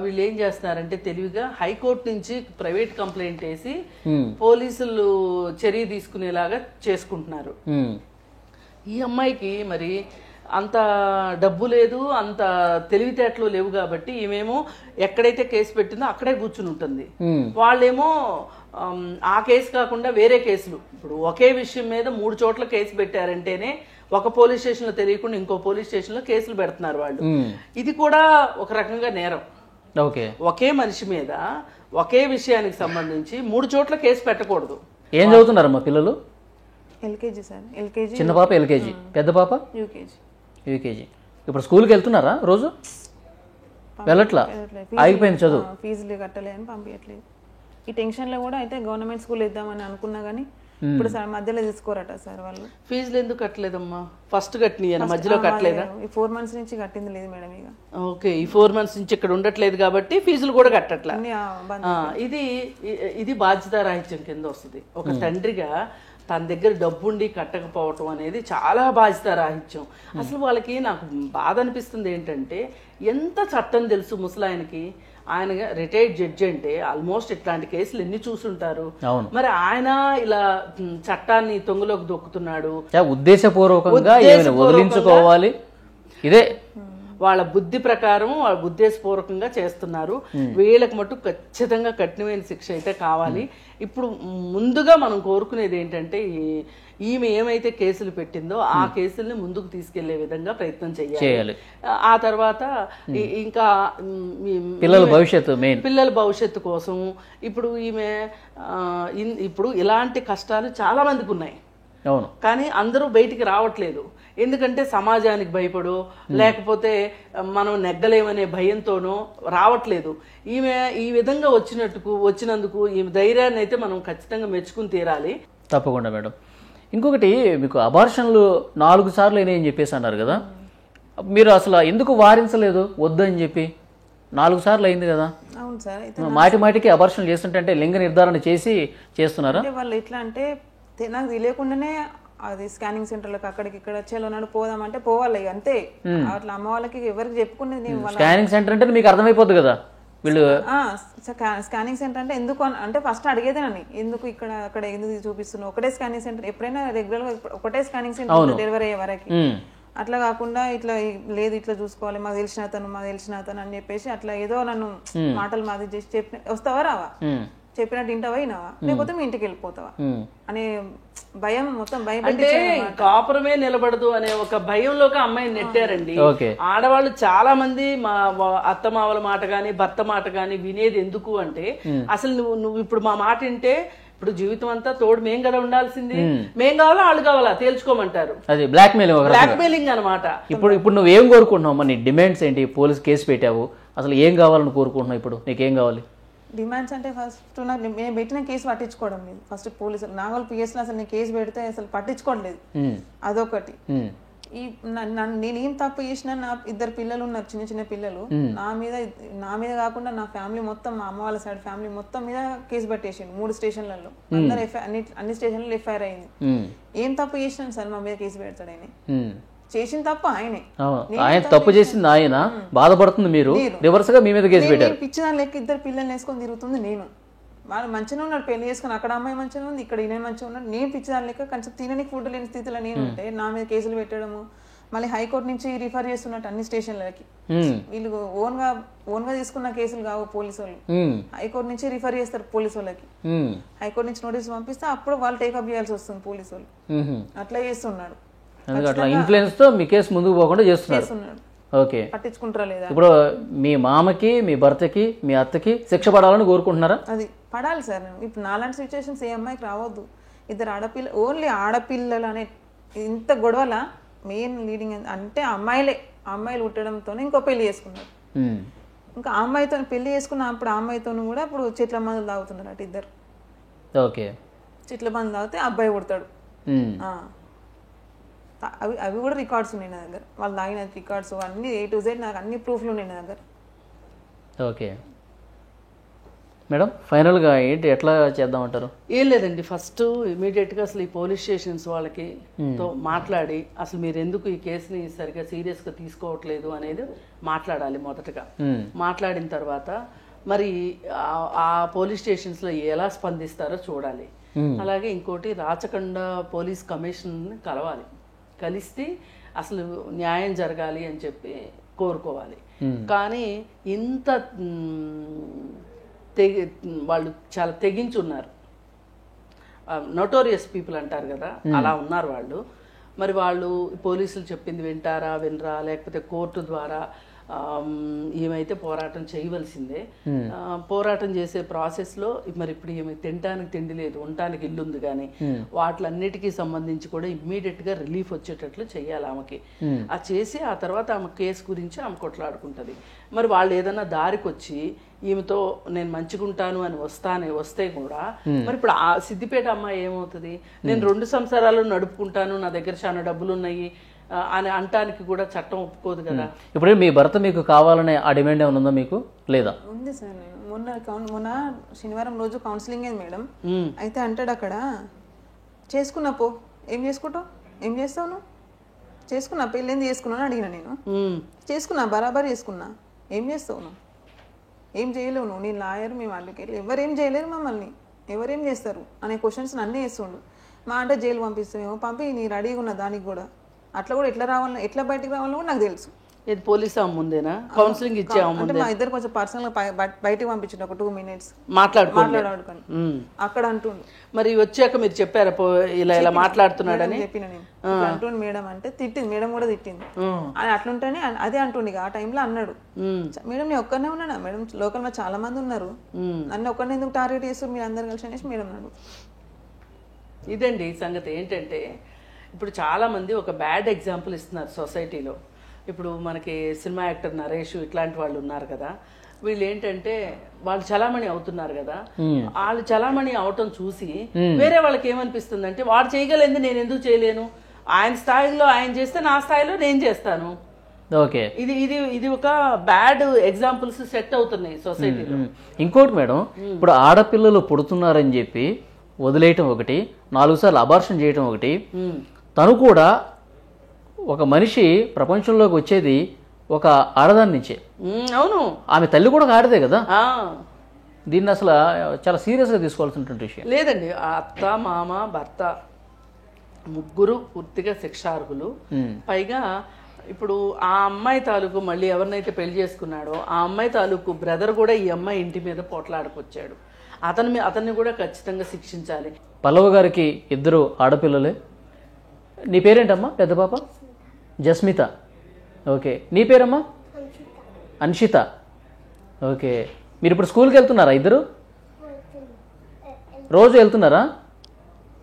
వీళ్ళు ఏం చేస్తున్నారంటే తెలివిగా హైకోర్టు నుంచి ప్రైవేట్ కంప్లైంట్ వేసి పోలీసులు చర్య తీసుకునేలాగా చేసుకుంటున్నారు. ఈ అమ్మాయికి మరి అంత డబ్బు లేదు, అంత తెలివితేటలు లేవు కాబట్టి ఈమెమో ఎక్కడైతే కేసు పెట్టిందో అక్కడే కూర్చుని ఉంటుంది. వాళ్ళేమో ఆ కేసు కాకుండా వేరే కేసులు, ఇప్పుడు ఒకే విషయం మీద 3 చోట్ల కేసు పెట్టారంటేనే ఒక పోలీస్ స్టేషన్లో తెలియకుండా ఇంకో పోలీస్ స్టేషన్లో కేసులు పెడుతున్నారు వాళ్ళు. ఇది కూడా ఒక రకంగా నేరం. ఒకే మనిషి మీద ఒకే విషయానికి సంబంధించి 3 చోట్ల కేసు పెట్టకూడదు. ఏం చదువుతున్నారు మా పిల్లలు? LKG sir. ఎల్కేజీ. చిన్న పాప ఎల్కేజీ, పెద్ద పాప యూకేజీ. ఇప్పుడు స్కూల్కి వెళ్తున్నారా రోజు? వెళ్ళట్లా, ఆగిపోయింది చదువు. ఫీజులు కట్టలే అని పంపించట్లేదు. ఈ టెన్షన్లో కూడా అయితే గవర్నమెంట్ స్కూల్ ఇద్దామని అనుకున్నా కానీ ఇప్పుడు సార్ మధ్యలో తీసుకోరట సార్ వాళ్ళు. ఫీజులు ఎందుకు కట్టలేదమ్మా? ఫస్ట్ కట్టిన మధ్యలో కట్టలేదా? ఈ 4 months నుంచి కట్టింది లేదు మేడం. ఇక ఓకే, ఈ 4 months నుంచి ఇక్కడ ఉండట్లేదు కాబట్టి ఫీజులు కూడా కట్టట్లా. అన్ని ఇది బాధ్యతారాహిత్యం కింద వస్తుంది. ఒక తండ్రిగా తన దగ్గర డబ్బుండి కట్టకపోవటం అనేది చాలా బాధ్యతారాహిత్యం. అసలు వాళ్ళకి నాకు బాధ అనిపిస్తుంది ఏంటంటే, ఎంత చట్టం తెలుసు ముసలాయనకి. ఆయన రిటైర్డ్ జడ్జి అంటే ఆల్మోస్ట్ ఇట్లాంటి కేసులు ఎన్ని చూసుంటారు. మరి ఆయన ఇలా చట్టాన్ని తొంగలోకి దొక్కుతున్నాడు. ఉద్దేశపూర్వకంగా వదిలించుకోవాలి, ఇదే వాళ్ళ బుద్ధి ప్రకారం వాళ్ళ ఉద్దేశపూర్వకంగా చేస్తున్నారు. వీళ్ళకి మటు ఖచ్చితంగా కఠినమైన శిక్ష అయితే కావాలి. ఇప్పుడు ముందుగా మనం కోరుకునేది ఏంటంటే, ఈమె ఏమైతే కేసులు పెట్టిందో ఆ కేసుల్ని ముందుకు తీసుకెళ్లే విధంగా ప్రయత్నం చేయాలి. ఆ తర్వాత ఇంకా పిల్లల భవిష్యత్తు కోసం ఇప్పుడు ఇప్పుడు ఇలాంటి కష్టాలు చాలా మందికి ఉన్నాయి. కానీ అందరూ బయటికి రావట్లేదు. ఎందుకంటే సమాజానికి భయపడో లేకపోతే మనం నెగ్గలేమనే భయంతోనో రావట్లేదు. ఈమె ఈ విధంగా వచ్చినందుకు ఈమె ధైర్యాన్ని అయితే మనం ఖచ్చితంగా మెచ్చుకుని తీరాలి. తప్పకుండా మేడం. ఇంకొకటి, మీకు అబార్షన్లు 4 సార్లు అయినాయని చెప్పేసి అన్నారు కదా, మీరు అసలు ఎందుకు వారించలేదు వద్దని చెప్పి? 4 సార్లు అయింది కదా. అవును సార్. మాటికి అబార్షన్లు చేస్తుంటే లింగ నిర్ధారణ చేస్తున్నారా? వాళ్ళు ఎట్లా అంటే నాకు తెలియకుండానే అది స్కానింగ్ సెంటర్లకు అక్కడికి ఇక్కడ వచ్చేలోనాడు పోదామంటే పోవాలి అంతే. అట్లా అమ్మ వాళ్ళకి ఎవరికి చెప్పుకునేది. స్కానింగ్ సెంటర్ అంటే మీకు అర్థమైపోద్ది కదా వీళ్ళు. స్కానింగ్ సెంటర్ అంటే ఎందుకు అంటే ఫస్ట్ అడిగేదేనని, ఎందుకు ఇక్కడ అక్కడ ఎందుకు చూపిస్తున్నావు? ఒకటే స్కానింగ్ సెంటర్, ఎప్పుడైనా రెగ్యులర్ గా ఒకటే స్కానింగ్ సెంటర్ డెలివరీ అయ్యే వరకు. అట్లా కాకుండా ఇట్లా లేదు ఇట్లా చూసుకోవాలి, మాకు తెలిసిన అతను అని చెప్పేసి అట్లా ఏదో నన్ను మాటలు మాది చేసి చెప్పిన, వస్తావా రావా, చెప్పినట్టు ఇంటవా అయినావా, లేకపోతే మీ ఇంటికి వెళ్ళిపోతావా అనే భయం, మొత్తం భయం. అంటే కాపురమే నిలబడదు అనే ఒక భయంలోకి అమ్మాయిని నెట్టారండి. ఆడవాళ్ళు చాలా మంది మా అత్తమావల మాట గాని భర్త మాట గాని వినేది ఎందుకు అంటే, అసలు నువ్వు ఇప్పుడు మా మాట వింటే ఇప్పుడు జీవితం అంతా తోడు మేం కదా ఉండాల్సింది, మేం కావాలా వాళ్ళు కావాలా తేల్చుకోమంటారు. అది బ్లాక్మెయిలింగ్ అనమాట. ఇప్పుడు నువ్వేం కోరుకుంటున్నావు? నీ డిమాండ్స్ ఏంటి? పోలీస్ కేసు పెట్టావు, అసలు ఏం కావాలని కోరుకుంటున్నావు? ఇప్పుడు నీకేం కావాలి? డిమాండ్స్ అంటే ఫస్ట్ నాకు నేను పెట్టిన కేసు పట్టించుకోవడం లేదు. ఫస్ట్ పోలీసులు నాగోల్ పిఎస్లో అసలు నేను కేసు పెడితే అసలు పట్టించుకోవట్లేదు. అదొకటి. నేను ఏం తప్పు చేసినా, నా 2 పిల్లలు ఉన్నారు, చిన్న పిల్లలు. నా మీద కాకుండా నా ఫ్యామిలీ మొత్తం, మా అమ్మ వాళ్ళ సైడ్ ఫ్యామిలీ మొత్తం మీద కేసు పెట్టేసిండు 3 స్టేషన్లలో. అందరు అన్ని స్టేషన్లలో ఎఫ్ఐఆర్ అయింది. ఏం తప్పు చేసినాను సార్ మా మీద కేసు పెడతాడు ఆయన? చేసిన తప్పు ఆయనే. ఆయన తప్పు చేసింది ఆయన, బాధపడుతుంది మీరు, రివర్స్ గా మీ మీద కేసు పెట్టారు. పిచ్చిదాని లెక్క 2 పిల్లల్ని వేసుకొని తిరుగుతుంది నేను. వాళ్ళు మంచిగా ఉన్నాడు, పెళ్లి చేసుకుని అక్కడ అమ్మాయి మంచిగా ఉంది, ఇక్కడ ఈయన మంచిగా ఉన్నాడు. నేను పిచ్చిదాని లెక్క కొంచెం తినడానికి ఫుడ్ లేని స్థితిలో నేను ఉంటే నా మీద కేసులు పెట్టడము, మళ్ళీ హైకోర్టు నుంచి రిఫర్ చేస్తున్నట్టు అన్ని స్టేషన్లకి. వీళ్ళు ఓన్ గా తీసుకున్న కేసులు కావు పోలీసు వాళ్ళు, హైకోర్టు నుంచి రిఫర్ చేస్తారు పోలీసు వాళ్ళకి. హైకోర్టు నుంచి నోటీస్ పంపిస్తే అప్పుడు వాళ్ళు టేకప్ చేయాల్సి వస్తుంది పోలీసు వాళ్ళు. అట్లా చేస్తున్నాడు. అట్లా ఇన్ఫ్లుయెన్స్ తో మీ కేసు ముందుకు పోకుండా చేస్తున్నారు. ఓకే, పట్టించుకుంటారా లేదా? ఇప్పుడు మీ మామకి, మీ భర్తకి, మీ అత్తకి శిక్ష పడాలని కోరుకుంటున్నారా? అది పడాలి సార్. ఇప్పుడు నాలాంటి సిచ్యువేషన్స్ ఏ అమ్మాయికి రావద్దు. 2 ఆడపిల్ల, ఓన్లీ ఆడపిల్లలు అనే ఇంత గొడవల మెయిన్ లీడింగ్ అంటే అమ్మాయిలు పుట్టడంతోనే ఇంకో పెళ్లి చేసుకున్నారు. ఇంకా ఆ అమ్మాయితో పెళ్లి చేసుకున్న అప్పుడు ఆ అమ్మాయితో కూడా ఇప్పుడు చెట్ల మందులు తాగుతున్నారు అటు 2. ఓకే, చెట్ల మందులు తాగితే అబ్బాయి పుడతాడు. అవి కూడా రికార్డ్స్ ఉన్నాయి నా దగ్గర, వాళ్ళు తాగిన రికార్డ్స్ అన్ని A to Z నాకు అన్ని ప్రూఫ్లు ఉన్నాయి నా దగ్గర. ఓకే మేడం, ఫైనల్గా ఏంటి, ఎట్లా చేద్దామంటారు? ఏం లేదండి, ఫస్ట్ ఇమీడియట్గా అసలు ఈ పోలీస్ స్టేషన్స్ వాళ్ళకి తో మాట్లాడి అసలు మీరు ఎందుకు ఈ కేసుని సరిగ్గా సీరియస్గా తీసుకోవట్లేదు అనేది మాట్లాడాలి మొదటగా. మాట్లాడిన తర్వాత మరి ఆ పోలీస్ స్టేషన్స్లో ఎలా స్పందిస్తారో చూడాలి. అలాగే ఇంకోటి, రాచకొండ పోలీస్ కమిషన్ కలవాలి. కలిస్తే అసలు న్యాయం జరగాలి అని చెప్పి కోరుకోవాలి. కానీ ఇంత వాళ్ళు చాలా తెగించున్నారు. నోటోరియస్ పీపుల్ అంటారు కదా, అలా ఉన్నారు వాళ్ళు. మరి వాళ్ళు పోలీసులు చెప్పింది వినరా, లేకపోతే కోర్టు ద్వారా ఏమైతే పోరాటం చేయవలసిందే. పోరాటం చేసే ప్రాసెస్లో మరి ఇప్పుడు ఏమి తినడానికి తిండి లేదు, ఉండటానికి ఇల్లు ఉంది, కానీ వాటిలన్నిటికీ సంబంధించి కూడా ఇమ్మీడియట్గా రిలీఫ్ వచ్చేటట్లు చేయాలి ఆమెకి. ఆ చేసి ఆ తర్వాత ఆమె కేసు గురించి ఆమె కొట్లాడుకుంటుంది. మరి వాళ్ళు ఏదైనా దారికి వచ్చి ఈమెతో నేను మంచిగుంటాను అని వస్తే కూడా మరి ఇప్పుడు ఆ సిద్దిపేట అమ్మాయి ఏమవుతుంది, నేను 2 సంవత్సరాలు నడుపుకుంటాను, నా దగ్గర చాలా డబ్బులు ఉన్నాయి అని అంటానికి కూడా చట్టం ఒప్పుకోదు కదా. ఇప్పుడు మీ భర్త మీకు కావాలనే ఆ డిమాండ్ ఏమైనా ఉందా మీకు, లేదా? ఉంది సార్. నేను మొన్న శనివారం రోజు కౌన్సిలింగ్ అయింది మేడం. అయితే అంటాడు అక్కడ, చేసుకున్నా పో, ఏం చేసుకుంటావు, ఏం చేస్తావు నువ్వు, చేసుకున్నా, పెళ్ళేంది చేసుకున్నాను అడిగిన నేను. చేసుకున్నా, బరాబర్ చేసుకున్నా, ఏం చేస్తావు నువ్వు, ఏం చేయలేవు నువ్వు, నీ లాయర్, మేము అడ్వకేట్లు ఎవరేం చేయలేరు మమ్మల్ని, ఎవరేం చేస్తారు అనే క్వశ్చన్స్ అన్నీ వేస్తుండు. మా అంటే జైలు పంపిస్తామేమో, పంపి నీ రెడీగా ఉన్న దానికి కూడా అట్లా కూడా ఎట్లా రావాలన్నా, ఎట్లా బయటకు రావాలో కూడా నాకు తెలుసు. ఇది పోలీస్ ముందేనా కౌన్సిలింగ్ ఇచ్చే అంటే మా ఇద్దరు కొంచెం పర్సనల్ బయటకు పంపించిండు ఒక 2 minutes మాట్లాడుకోండి అక్కడ అంటుండు. మరి వచ్చాక మీరు చెప్పారా ఇలా మాట్లాడుతున్నాడని? చెప్పిన నేను అంటుండు మేడం అంటే, తిట్టింది మేడం కూడా తిట్టింది. అని అట్లుంటేనే అదే అంటుండు. ఆ టైంలో అన్నాడు, మేడం నేను ఒక్కనే ఉన్నానా మేడం, లోకల్ మా చాలా మంది ఉన్నారు, నన్ను ఒక్కరిని ఎందుకు టార్గెట్ చేస్తారు మీరు అందరు కలిసి అనేసి మేడం అన్నాడు. ఇదండి సంగతి. ఏంటంటే ఇప్పుడు చాలామంది ఒక బ్యాడ్ ఎగ్జాంపుల్ ఇస్తున్నారు సొసైటీలో. ఇప్పుడు మనకి సినిమా యాక్టర్ నరేష్ ఇట్లాంటి వాళ్ళు ఉన్నారు కదా, వీళ్ళు ఏంటంటే వాళ్ళు చలామణి అవుతున్నారు కదా, వాళ్ళు చలామణి అవటం చూసి వేరే వాళ్ళకి ఏమనిపిస్తుంది అంటే, వాడు చేయగలిగింది నేను ఎందుకు చేయలేను, ఆయన స్థాయిలో ఆయన చేస్తే నా స్థాయిలో నేను చేస్తాను. ఓకే, ఇది ఇది ఇది ఒక బ్యాడ్ ఎగ్జాంపుల్స్ సెట్ అవుతున్నాయి సొసైటీలో. ఇంకోటి మేడం, ఇప్పుడు ఆడపిల్లలు పుడుతున్నారని చెప్పి వదిలేయటం ఒకటి, 4 సార్లు అబార్షన్ చేయటం ఒకటి. తను కూడా ఒక మనిషి ప్రపంచంలోకి వచ్చేది ఒక ఆడదాని నుంచే. అవును, ఆమె తల్లి కూడా ఒక ఆడదే కదా. దీన్ని అసలు చాలా సీరియస్గా తీసుకోవాల్సినటువంటి విషయం. లేదండి, అత్త మామ భర్త ముగ్గురు పూర్తిగా శిక్షార్హులు. పైగా ఇప్పుడు ఆ అమ్మాయి తాలూకు మళ్ళీ ఎవరినైతే పెళ్లి చేసుకున్నాడో ఆ అమ్మాయి తాలూకు బ్రదర్ కూడా ఈ అమ్మాయి ఇంటి మీద పోట్లాడుకొచ్చాడు. అతన్ని కూడా ఖచ్చితంగా శిక్షించాలి. పల్లవ గారికి 2 ఆడపిల్లలే. నీ పేరేంటమ్మా పెద్ద పాప? జస్మిత. ఓకే, నీ పేరమ్మా? అన్షిత. ఓకే, మీరు ఇప్పుడు స్కూల్కి వెళ్తున్నారా? 2 రోజు వెళ్తున్నారా?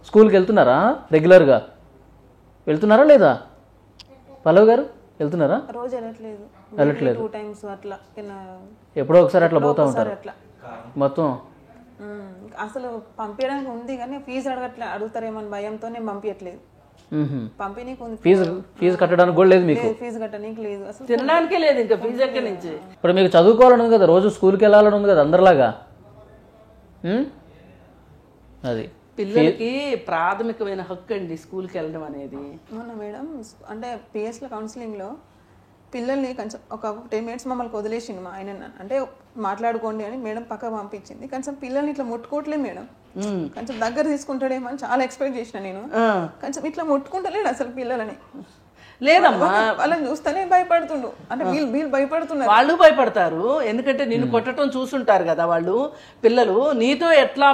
స్కూల్కి వెళ్తున్నారా? రెగ్యులర్గా వెళ్తున్నారా లేదా? పల్లవ గారు వెళ్తున్నారా? రోజు వెళ్ళట్లేదు, 2 times అట్లా, ఎప్పుడో ఒకసారి అట్లా పోతా ఉంటారు మొత్తం. అసలు పంపించడానికి ఉంది కానీ ఫీజు అడుగుతారేమో భయంతో నేను పంపించట్లేదు. ఫీజు కట్టడానికి కూడా లేదు మీకు? ఫీజు కట్టడానికి లేదు, అసలు తినడానికే లేదు, ఇంకా ఫీజు ఎక్కడి నుంచి? ఇప్పుడు మీకు చదువుకోవాలని ఉంది కదా, రోజు స్కూల్కి వెళ్ళాలని ఉంది కదా అందరిలాగా. అది పిల్లలకి ప్రాథమికమైన హక్కు అండి స్కూల్కి వెళ్ళడం అనేది. మొన్న మేడం అంటే పిఎస్లో కౌన్సిలింగ్లో పిల్లల్ని కొంచెం ఒక 10 minutes మమ్మల్ని వదిలేసిండు మా ఆయన, అంటే మాట్లాడుకోండి అని మేడం పక్క పంపించింది. కొంచెం పిల్లల్ని ఇట్లా ముట్టుకోవట్లేదు మేడం, కొంచెం దగ్గర తీసుకుంటాడేమో అని చాలా ఎక్స్పెక్ట్ చేసిన నేను. కొంచెం ఇట్లా ముట్టుకుంటలేడు అసలు పిల్లలని. లేదమ్మా, వాళ్ళని చూస్తేనే భయపడుతుండు, అంటే వీళ్ళు భయపడుతున్నారు. వాళ్ళు భయపడతారు, ఎందుకంటే నిన్ను కొట్టడం చూసుంటారు కదా వాళ్ళు. పిల్లలు నీతో ఎట్లా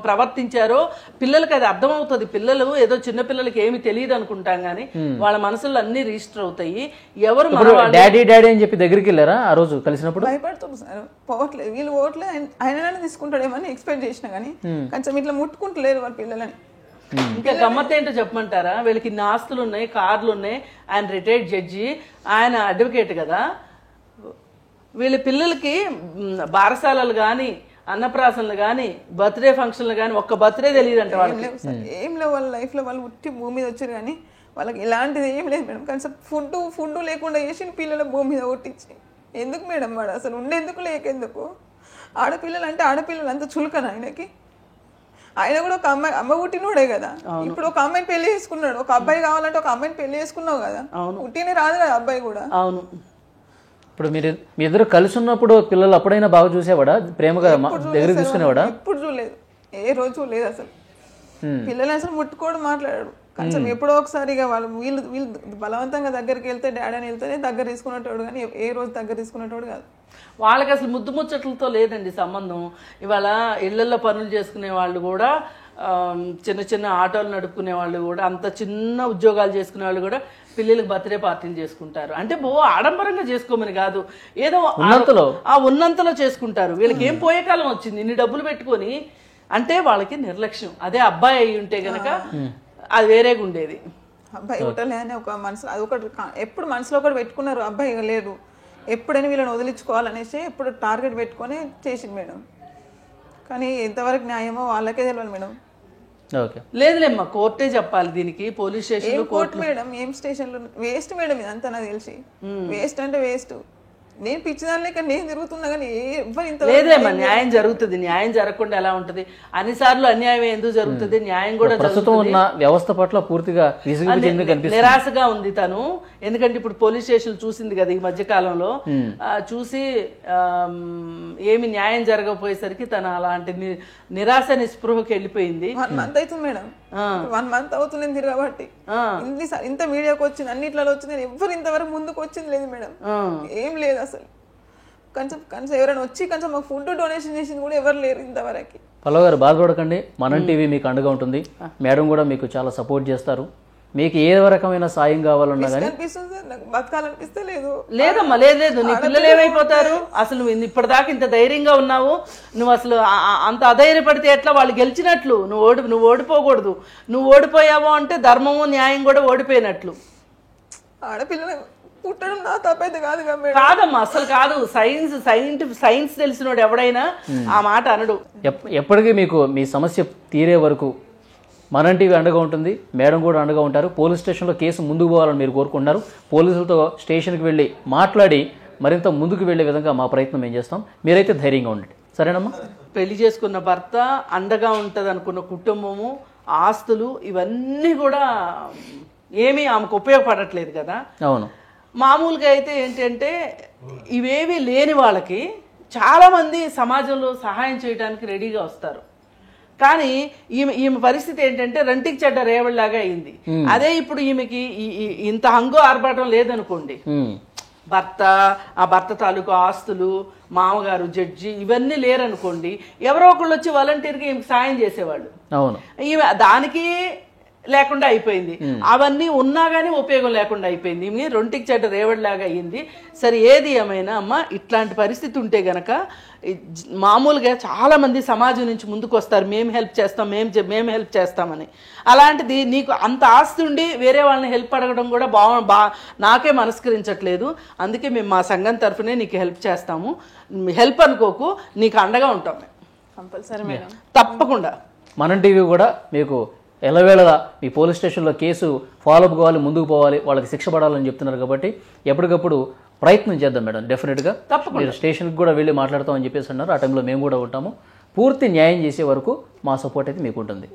ప్రవర్తించారో పిల్లలకి అది అర్థమవుతుంది. పిల్లలు ఏదో చిన్న పిల్లలకి ఏమి తెలియదు అనుకుంటాం గానీ వాళ్ళ మనసులో అన్ని రిజిస్టర్ అవుతాయి. ఎవరు డాడీ డాడీ అని చెప్పి దగ్గరికి వెళ్ళారా ఆ రోజు కలిసినప్పుడు? భయపడుతుంది సార్, పోవట్లేదు, వీళ్ళు పోవట్లేదు, ఆయన తీసుకుంటాడేమని ఎక్స్పెక్ట్ చేసిన కానీ కొంచెం ఇట్లా ముట్టుకుంటలేరు వాళ్ళ పిల్లలని. ఇంకా గమ్మత్ ఏంటో చెప్పమంటారా? వీళ్ళకి ఇన్ని ఆస్తులు ఉన్నాయి, కార్లు ఉన్నాయి, ఆయన రిటైర్డ్ జడ్జి, ఆయన అడ్వకేట్ కదా. వీళ్ళ పిల్లలకి బారసాలలు కానీ అన్నప్రాసనలు కానీ బర్త్డే ఫంక్షన్లు కానీ ఒక్క బర్త్డే తెలియదు అంట వాళ్ళకి. ఏం లేవు వాళ్ళ లైఫ్లో, వాళ్ళు ఉట్టి భూమి మీద వచ్చారు కానీ వాళ్ళకి ఇలాంటిది ఏం లేదు మేడం. కనీసం ఫుడ్ లేకుండా చేసిన పిల్లల భూమి మీద కొట్టించి ఎందుకు మేడం? వాడు అసలు ఉండేందుకు లేకెందుకు? ఆడపిల్లలు అంటే ఆడపిల్లలు అంత చులకన ఆయనకి. ఆయన కూడా ఒక అమ్మాయి అమ్మ పుట్టినోడే కదా. ఇప్పుడు ఒక అమ్మాయిని పెళ్లి చేసుకున్నాడు, ఒక అబ్బాయి కావాలంటే ఒక అమ్మాయిని పెళ్లి చేసుకున్నావు కదా, పుట్టినే రాదు కదా అబ్బాయి కూడా. అవును, ఇప్పుడు మీ ఇద్దరు కలిసి ఉన్నప్పుడు పిల్లలు అప్పుడైనా బాగా చూసేవాడా, ప్రేమగా దగ్గర తీసుకునేవాడా? ఇప్పుడు చూడలేదు, ఏ రోజు చూడలేదు అసలు. పిల్లలు అసలు ముట్టుకోవడం మాట్లాడాడు కొంచెం ఎప్పుడో ఒకసారి. వీళ్ళు బలవంతంగా దగ్గరికి వెళ్తే డాడీ అని వెళ్తేనే దగ్గర తీసుకునేటోడు కానీ ఏ రోజు దగ్గర తీసుకునేటోడు కాదు. వాళ్ళకి అసలు ముద్దు ముచ్చట్లతో లేదండి సంబంధం. ఇవాళ ఇళ్లలో పనులు చేసుకునే వాళ్ళు కూడా, చిన్న చిన్న ఆటోలు నడుపుకునే వాళ్ళు కూడా, అంత చిన్న ఉద్యోగాలు చేసుకునే వాళ్ళు కూడా పిల్లలకు బర్త్డే పార్టీలు చేసుకుంటారు. అంటే ఆడంబరంగా చేసుకోమని కాదు, ఏదో ఉన్నంతలో చేసుకుంటారు. వీళ్ళకి ఏం పోయే కాలం వచ్చింది ఇన్ని డబ్బులు పెట్టుకొని అంటే? వాళ్ళకి నిర్లక్ష్యం. అదే అబ్బాయి అయి ఉంటే గనక అది వేరేగా ఉండేది. అబ్బాయి ఒకటలే అని ఒక మనసులో అది ఒకటి ఎప్పుడు మనసులో ఒకటి పెట్టుకున్నారు, అబ్బాయి లేడు ఎప్పుడైనా వీళ్ళని వదిలించుకోవాలనేసి ఎప్పుడు టార్గెట్ పెట్టుకొని చేసింది మేడం. కానీ ఎంతవరకు న్యాయమో వాళ్ళకే తెలియదు మేడం. ఓకే, లేదులేమ్మా, కోర్టే చెప్పాలి దీనికి. పోలీస్ ఏం స్టేషన్ కోర్టు మేడం, ఏం స్టేషన్లో వేస్ట్ మేడం ఇదంతా నాకు తెలిసి. వేస్ట్ అంటే వేస్ట్. నేను పిచ్చిదాని లేక నేను తిరుగుతున్నా కానీ ఎవరు ఇంత లేదేమ్మా, న్యాయం జరుగుతుంది. న్యాయం జరగకుండా ఎలా ఉంటది? అన్నిసార్లు అన్యాయం ఎందుకు జరుగుతుంది? న్యాయం కూడా ప్రస్తుతం ఉన్న వ్యవస్థ పట్ల పూర్తిగా నిరాశగా ఉంది తను. ఎందుకంటే ఇప్పుడు పోలీస్ స్టేషన్ చూసింది కదా ఈ మధ్య కాలంలో, చూసి ఏమి న్యాయం జరగకపోయేసరికి తను అలాంటి నిరాశ నిస్పృహకి వెళ్ళిపోయింది. 1 month అవుతుంది మేడం, 1 month అవుతుంది నేను తిరగబట్టి. ఇంత మీడియాకి వచ్చింది, అన్నిట్లలో వచ్చింది, ఎవరు ఇంతవరకు ముందుకు వచ్చింది లేదు మేడం. ఏం లేదు అసలు. కొంచెం ఎవరైనా వచ్చి కొంచెం మాకు ఫుడ్ డొనేషన్ చేసింది కూడా ఎవరు లేరు ఇంతవరకు. పల్లవి గారు బాధపడకండి, మనం టీవీ మీకు అండగా ఉంటుంది. మేడం కూడా మీకు చాలా సపోర్ట్ చేస్తారు. మీకు ఏ రకమైన సాయం కావాలన్నా కానీ అనిపిస్తుంది సార్, నాకు బతకాలనిపిస్తే లేదు. లేదమ్మా, లేదు. నీ పిల్లలు ఏమైపోతారు? అసలు నువ్వు ఇప్పటిదాకా ఇంత ధైర్యంగా ఉన్నావు, నువ్వు అసలు అంత అధైర్యపడితే ఎట్లా? వాళ్ళు గెలిచినట్లు నువ్వు ఓడిపోకూడదు. నువ్వు ఓడిపోయావో అంటే ధర్మము న్యాయం కూడా ఓడిపోయినట్లు. ఆడపిల్లలు పుట్టడం నా తప్పైతే కాదు కాదమ్మా, అసలు కాదు. సైన్స్ తెలిసినోడు ఎవడైనా ఆ మాట అనడు. ఎప్పటికీ మీకు మీ సమస్య తీరే వరకు మనం టీవీ అండగా ఉంటుంది, మేడం కూడా అండగా ఉంటారు. పోలీస్ స్టేషన్లో కేసు ముందుకు పోవాలని మీరు కోరుకుంటున్నారు. పోలీసులతో స్టేషన్కి వెళ్ళి మాట్లాడి మరింత ముందుకు వెళ్ళే విధంగా మా ప్రయత్నం మేము చేస్తాం. మీరైతే ధైర్యంగా ఉండండి, సరేనమ్మా? పెళ్లి చేసుకున్న భర్త, అండగా ఉంటుంది అనుకున్న కుటుంబము, ఆస్తులు ఇవన్నీ కూడా ఏమీ ఆమెకు ఉపయోగపడట్లేదు కదా. అవును. మామూలుగా అయితే ఏంటంటే ఇవేవి లేని వాళ్ళకి చాలామంది సమాజంలో సహాయం చేయడానికి రెడీగా వస్తారు. కానీ ఈమె పరిస్థితి ఏంటంటే రంటికి చెడ్డ రేవడిలాగా అయింది. అదే ఇప్పుడు ఈమెకి ఇంత హంగు ఆర్భాటం లేదనుకోండి, ఆ భర్త తాలూకు ఆస్తులు, మామగారు, జడ్జి ఇవన్నీ లేరనుకోండి, ఎవరో ఒకళ్ళు వచ్చి వాలంటీర్గా ఈమెకి సాయం చేసేవాళ్ళు. అవును. ఈమె దానికి లేకుండా అయిపోయింది. అవన్నీ ఉన్నా కానీ ఉపయోగం లేకుండా అయిపోయింది. ఈమె రొంటికి చెడ్డ రేవడిలాగా అయ్యింది. సరే, ఏది ఏమైనా అమ్మ, ఇట్లాంటి పరిస్థితి ఉంటే గనక మామూలుగా చాలా మంది సమాజం నుంచి ముందుకు వస్తారు, మేము హెల్ప్ చేస్తాం, మేము హెల్ప్ చేస్తామని. అలాంటిది నీకు అంత ఆస్తి ఉండి వేరే వాళ్ళని హెల్ప్ అడగడం కూడా నాకే మనస్కరించట్లేదు. అందుకే మేము మా సంఘం తరఫునే నీకు హెల్ప్ చేస్తాము. హెల్ప్ అనుకోకు, నీకు అండగా ఉంటాం కంపల్సరీ మేడం, తప్పకుండా. మనం టీవీ కూడా మీకు ఎల్లవేళలా మీ పోలీస్ స్టేషన్లో కేసు ఫాలోఅప్ కావాలి, ముందుకు పోవాలి, వాళ్ళకి శిక్ష పడాలని చెప్తున్నారు కాబట్టి ఎప్పటికప్పుడు ప్రయత్నం చేద్దాం మేడం. డెఫినెట్గా మీరు స్టేషన్కి కూడా వెళ్ళి మాట్లాడతామని చెప్పేసి అన్నారు. ఆ టైంలో మేము కూడా ఉంటాము. పూర్తి న్యాయం చేసే వరకు మా సపోర్ట్ అయితే మీకు ఉంటుంది.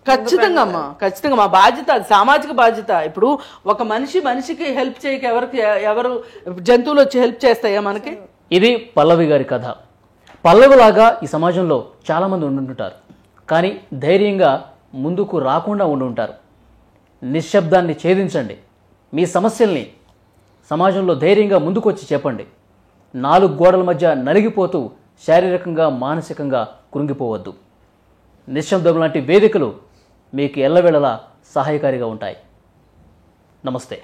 ఖచ్చితంగా అమ్మా, ఖచ్చితంగా మా బాధ్యత, అది సామాజిక బాధ్యత. ఇప్పుడు ఒక మనిషికి హెల్ప్ చేయక ఎవరు జంతువులు వచ్చి హెల్ప్ చేస్తాయా మనకి? ఇది పల్లవి గారి కథ. పల్లవిలాగా ఈ సమాజంలో చాలామంది ఉండుంటారు, కానీ ధైర్యంగా ముందుకు రాకుండా ఉండుంటారు. నిశ్శబ్దాన్ని ఛేదించండి. మీ సమస్యల్ని సమాజంలో ధైర్యంగా ముందుకు వచ్చి చెప్పండి. 4 గోడల మధ్య నలిగిపోతూ శారీరకంగా, మానసికంగా కృంగిపోవద్దు. నిశ్శబ్దం లాంటి వేదికలు మీకు ఎల్లవేళలా సహాయకారిగా ఉంటాయి. నమస్తే.